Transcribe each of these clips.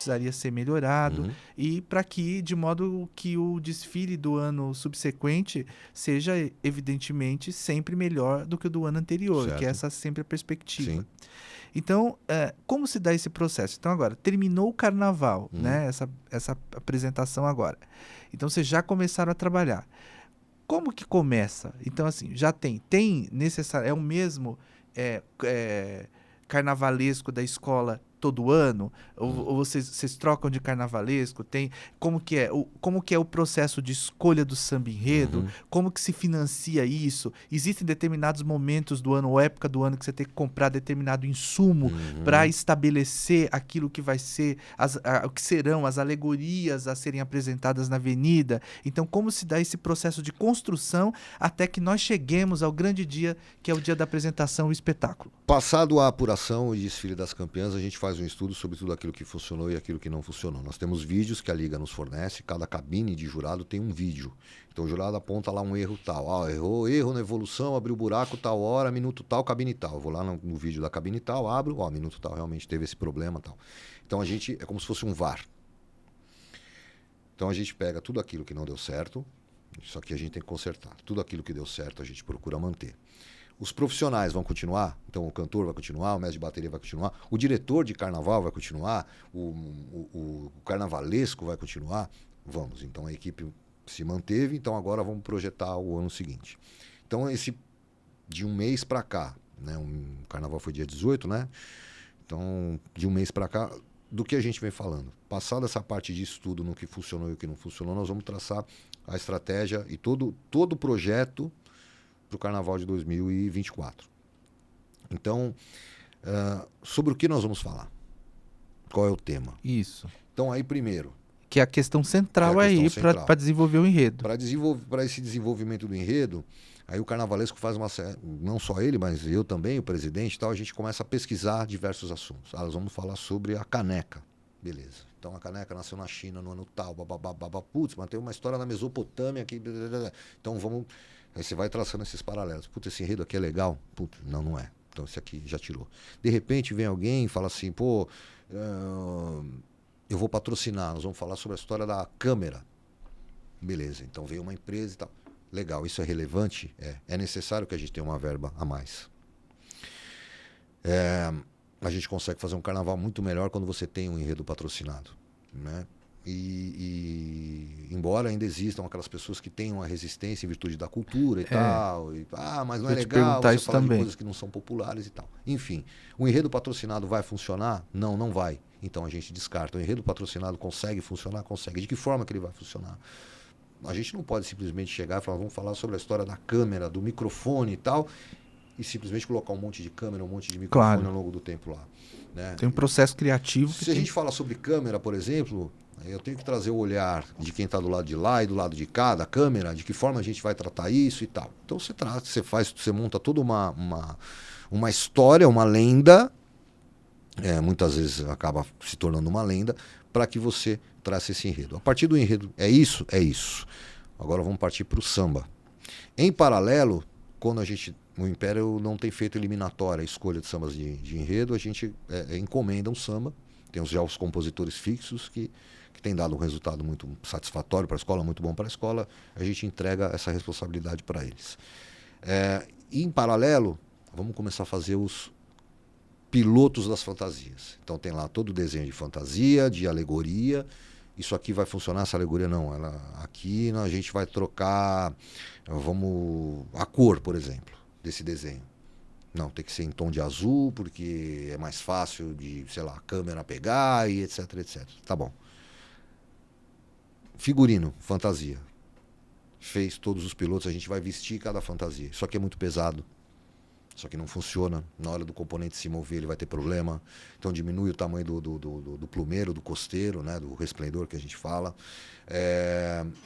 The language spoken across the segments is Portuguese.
precisaria ser melhorado, Uhum. e para que, de modo que o desfile do ano subsequente seja, evidentemente, sempre melhor do que o do ano anterior, que é Certo. essa sempre a perspectiva. Sim. Então, como se dá esse processo? Então, agora, terminou o carnaval, Uhum. né? Essa apresentação agora. Então, vocês já começaram a trabalhar. Como que começa? Então, assim, já tem necessário, é o mesmo carnavalesco da escola todo ano? Ou vocês trocam de carnavalesco? Tem, como que é o processo de escolha do samba enredo? Uhum. Como que se financia isso? Existem determinados momentos do ano ou época do ano que você tem que comprar determinado insumo para Uhum. estabelecer aquilo que vai ser, o que serão as alegorias a serem apresentadas na avenida? Então, como se dá esse processo de construção até que nós cheguemos ao grande dia, que é o dia da apresentação e o espetáculo? Passado a apuração e desfile das campeãs, a gente faz um estudo sobre tudo aquilo que funcionou e aquilo que não funcionou. Nós temos vídeos que a Liga nos fornece, cada cabine de jurado tem um vídeo. Então o jurado aponta lá um erro tal. Erro na evolução, abriu buraco tal hora, minuto tal, cabine tal. Eu vou lá no vídeo da cabine tal, abro, minuto tal, realmente teve esse problema tal. Então a gente, é como se fosse um VAR. Então a gente pega tudo aquilo que não deu certo, isso aqui a gente tem que consertar. Tudo aquilo que deu certo a gente procura manter. Os profissionais vão continuar, então o cantor vai continuar, o mestre de bateria vai continuar, o diretor de carnaval vai continuar, o carnavalesco vai continuar. Vamos, então a equipe se manteve, então agora vamos projetar o ano seguinte. Então esse de um mês para cá, né, o carnaval foi dia 18, né? Então de um mês para cá, do que a gente vem falando? Passada essa parte de estudo no que funcionou e o que não funcionou, nós vamos traçar a estratégia e todo o projeto para o Carnaval de 2024. Então, sobre o que nós vamos falar? Qual é o tema? Isso. Então, aí primeiro... Que é a questão central aí para desenvolver o enredo. Para esse desenvolvimento do enredo, aí o carnavalesco faz não só ele, mas eu também, o presidente e tal, a gente começa a pesquisar diversos assuntos. Nós vamos falar sobre a caneca. Beleza. Então a caneca nasceu na China no ano tal, putz, mas tem uma história na Mesopotâmia aqui. Então vamos... Aí você vai traçando esses paralelos. Putz, esse enredo aqui é legal? Putz, não é. Então esse aqui já tirou. De repente vem alguém e fala assim, pô, eu vou patrocinar, nós vamos falar sobre a história da câmera. Beleza, então veio uma empresa e tal. Legal, isso é relevante? É necessário que a gente tenha uma verba a mais. A gente consegue fazer um carnaval muito melhor quando você tem um enredo patrocinado, né? E embora ainda existam aquelas pessoas que tenham a resistência em virtude da cultura e tal, mas não é legal você falar de coisas que não são populares e tal. Enfim, o enredo patrocinado vai funcionar? Não vai. Então a gente descarta. O enredo patrocinado consegue funcionar? Consegue. De que forma que ele vai funcionar? A gente não pode simplesmente chegar e falar, vamos falar sobre a história da câmera, do microfone e tal, e simplesmente colocar um monte de câmera, um monte de microfone ao longo do tempo lá. Né? Tem um processo criativo. Se a gente fala sobre câmera, por exemplo, eu tenho que trazer o olhar de quem está do lado de lá e do lado de cá da câmera, de que forma a gente vai tratar isso e tal. Então você monta toda uma história, uma lenda, muitas vezes acaba se tornando uma lenda, para que você trace esse enredo. A partir do enredo, é isso? É isso. Agora vamos partir para o samba. Em paralelo, quando o Império não tem feito eliminatória, a escolha de sambas de enredo, a gente encomenda um samba, tem já os compositores fixos que tem dado um resultado muito satisfatório para a escola, muito bom para a escola, a gente entrega essa responsabilidade para eles. E em paralelo, vamos começar a fazer os pilotos das fantasias. Então tem lá todo o desenho de fantasia, de alegoria. Isso aqui vai funcionar, essa alegoria não. Aqui a gente vai trocar a cor, por exemplo, desse desenho. Não, tem que ser em tom de azul, porque é mais fácil de, sei lá, a câmera pegar e etc, etc. Tá bom. Figurino, fantasia. Fez todos os pilotos, a gente vai vestir cada fantasia. Isso aqui é muito pesado. Isso aqui não funciona. Na hora do componente se mover, ele vai ter problema. Então diminui o tamanho do plumeiro, do costeiro, né, do resplendor que a gente fala.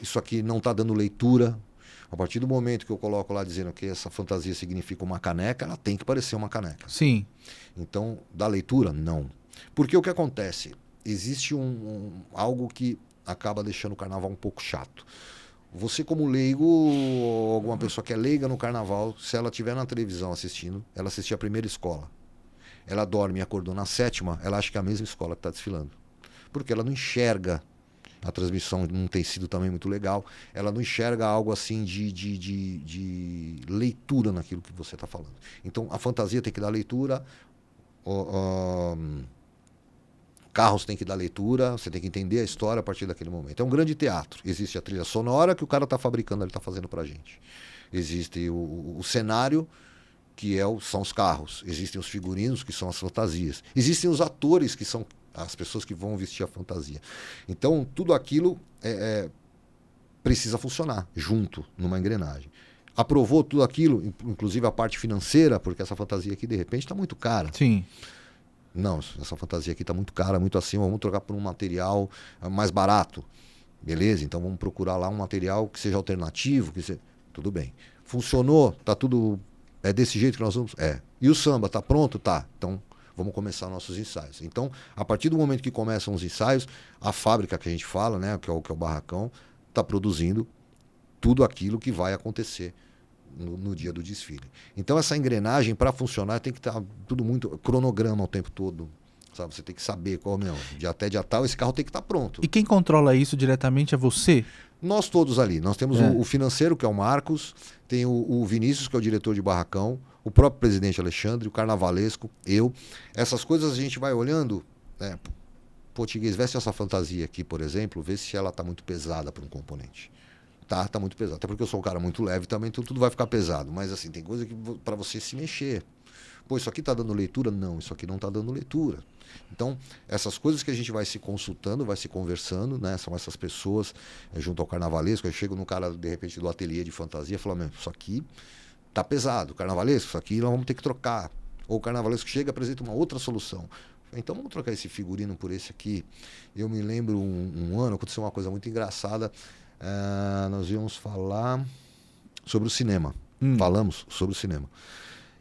Isso aqui não está dando leitura. A partir do momento que eu coloco lá dizendo que essa fantasia significa uma caneca, ela tem que parecer uma caneca. Sim. Então, dá leitura? Não. Porque o que acontece? Existe algo que acaba deixando o carnaval um pouco chato. Você como leigo, ou alguma pessoa que é leiga no carnaval, se ela estiver na televisão assistindo, ela assistir a primeira escola. Ela dorme e acordou na sétima, ela acha que é a mesma escola que está desfilando. porque ela não enxerga. A transmissão não tem sido também muito legal. Ela não enxerga algo assim de leitura naquilo que você está falando. Então, a fantasia tem que dar leitura, carros tem que dar leitura, você tem que entender a história a partir daquele momento. É um grande teatro. Existe a trilha sonora que o cara está fabricando, ele está fazendo para a gente. Existe o cenário, que são os carros. Existem os figurinos, que são as fantasias. Existem os atores, que são as pessoas que vão vestir a fantasia. Então, tudo aquilo precisa funcionar junto, numa engrenagem. Aprovou tudo aquilo, inclusive a parte financeira, porque essa fantasia aqui, de repente, está muito cara. Sim. Não, essa fantasia aqui está muito cara, muito acima, vamos trocar por um material mais barato. Beleza? Então vamos procurar lá um material que seja alternativo, tudo bem. Funcionou? Tá tudo... É desse jeito que nós vamos? É. E o samba, tá pronto? Tá. Então vamos começar nossos ensaios. Então, a partir do momento que começam os ensaios, a fábrica que a gente fala, né, que é o barracão, está produzindo tudo aquilo que vai acontecer no dia do desfile. Então, essa engrenagem, para funcionar, tem que estar tudo muito... Cronograma o tempo todo. Sabe? Você tem que saber qual, de até dia tal, esse carro tem que estar pronto. E quem controla isso diretamente é você? Nós todos ali. Nós temos o financeiro, que é o Marcos, tem o Vinícius, que é o diretor de barracão, o próprio presidente Alexandre, o carnavalesco, eu. Essas coisas a gente vai olhando. Português, veste essa fantasia aqui, por exemplo, vê se ela está muito pesada para um componente. Tá muito pesado. Até porque eu sou um cara muito leve também, então tudo vai ficar pesado. Mas assim, tem coisa que para você se mexer. Pô, isso aqui está dando leitura? Não, isso aqui não está dando leitura. Então, essas coisas que a gente vai se consultando, vai se conversando, né? São essas pessoas junto ao carnavalesco. Eu chego no cara, de repente, do ateliê de fantasia e falo, isso aqui tá pesado, carnavalesco, isso aqui nós vamos ter que trocar. Ou o carnavalesco chega e apresenta uma outra solução. Então, vamos trocar esse figurino por esse aqui. Eu me lembro um ano, aconteceu uma coisa muito engraçada. Nós íamos falar sobre o cinema. Falamos sobre o cinema.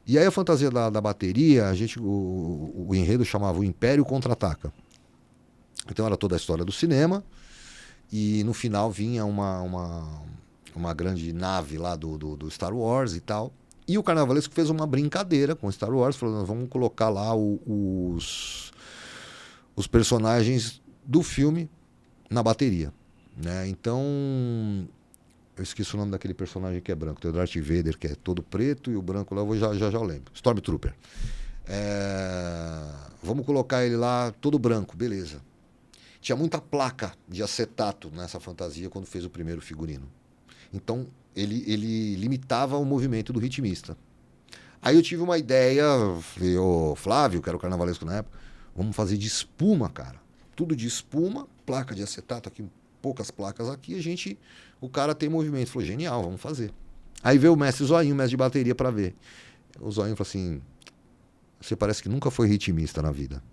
E aí a fantasia da bateria, o enredo chamava O Império Contra-Ataca. Então era toda a história do cinema, e no final vinha uma grande nave lá do Star Wars e tal. E o carnavalesco fez uma brincadeira com Star Wars, falando, vamos colocar lá os personagens do filme na bateria. Né? Então, eu esqueci o nome daquele personagem que é branco. Tem o Darth Vader, que é todo preto, e o branco lá, eu já lembro. Stormtrooper. Vamos colocar ele lá todo branco, beleza. Tinha muita placa de acetato nessa fantasia quando fez o primeiro figurino. Então, ele limitava o movimento do ritmista. Aí eu tive uma ideia, falei, Flávio, que era o carnavalesco na época, vamos fazer de espuma, cara. Tudo de espuma, placa de acetato aqui, poucas placas aqui, o cara tem movimento. Falou, genial, vamos fazer. Aí veio o mestre Zoinho, o mestre de bateria, para ver. O Zoinho falou assim, você parece que nunca foi ritmista na vida.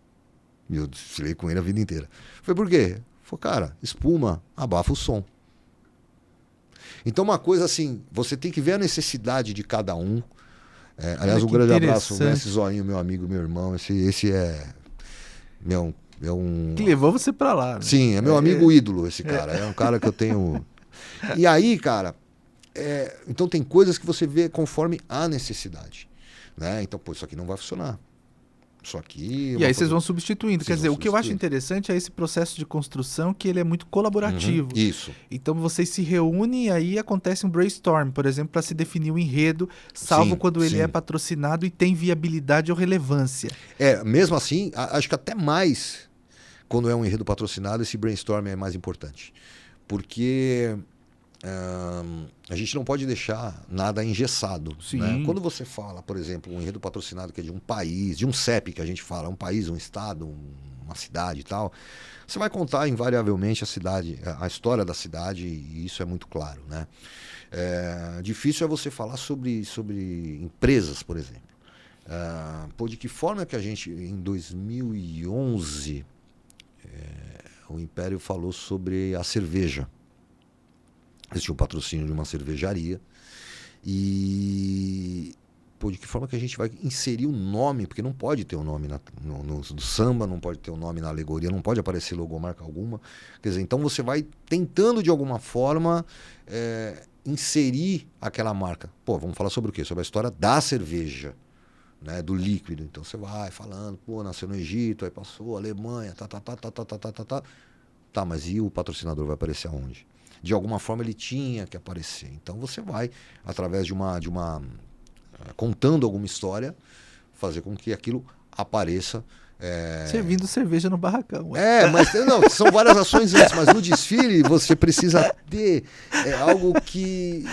E eu desfilei com ele a vida inteira. Falei, por quê? Falei, cara, espuma abafa o som. Então, uma coisa assim, você tem que ver a necessidade de cada um. Aliás, um grande abraço, o mestre Zoinho, meu amigo, meu irmão. Esse é um... Que levou você pra lá. Né? Sim, é meu amigo ídolo esse cara. É um cara que eu tenho... E aí, cara, então tem coisas que você vê conforme a necessidade. Né? Então, isso aqui não vai funcionar. Isso aqui... E aí vocês vão substituindo. Quer dizer, o que eu acho interessante é esse processo de construção, que ele é muito colaborativo. Isso. Então vocês se reúnem e aí acontece um brainstorm, por exemplo, para se definir o enredo, salvo quando ele é patrocinado e tem viabilidade ou relevância. Mesmo assim, acho que até mais quando é um enredo patrocinado, esse brainstorm é mais importante. Porque a gente não pode deixar nada engessado. Né? Quando você fala, por exemplo, um enredo patrocinado que é de um país, de um CEP que a gente fala, um país, um estado, uma cidade e tal, você vai contar invariavelmente a história da cidade, e isso é muito claro. Né? Difícil é você falar sobre empresas, por exemplo. De que forma que a gente, em 2011, o Império falou sobre a cerveja. Existia um patrocínio de uma cervejaria. E de que forma que a gente vai inserir o nome, porque não pode ter o nome no samba, não pode ter o nome na alegoria, não pode aparecer logomarca alguma. Quer dizer, então você vai tentando de alguma forma inserir aquela marca. Vamos falar sobre o quê? Sobre a história da cerveja. né, do líquido. Então você vai falando, pô, nasceu no Egito, aí passou, Alemanha, tá. Tá, mas e o patrocinador vai aparecer aonde? De alguma forma ele tinha que aparecer. Então você vai, através de uma contando alguma história, fazer com que aquilo apareça. Servindo cerveja no barracão. Mas não, são várias ações antes, mas no desfile você precisa ter algo que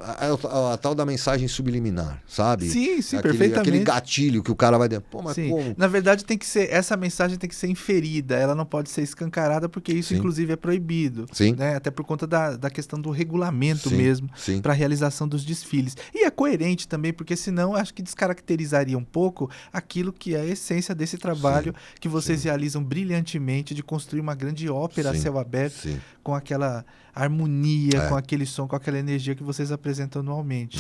a tal da mensagem subliminar, sabe? Sim, Aquele perfeitamente. gatilho que o cara vai dizer, pô, mas Sim. como? Na verdade, essa mensagem tem que ser inferida, ela não pode ser escancarada, porque isso, Sim. inclusive, é proibido. Sim. Né? Até por conta da questão do regulamento Sim, mesmo, sim. para a realização dos desfiles. E é coerente também, porque senão acho que descaracterizaria um pouco aquilo que é a essência desse trabalho que vocês realizam brilhantemente, de construir uma grande ópera a céu aberto, com aquela harmonia, com aquele som, com aquela energia que vocês apresentam anualmente.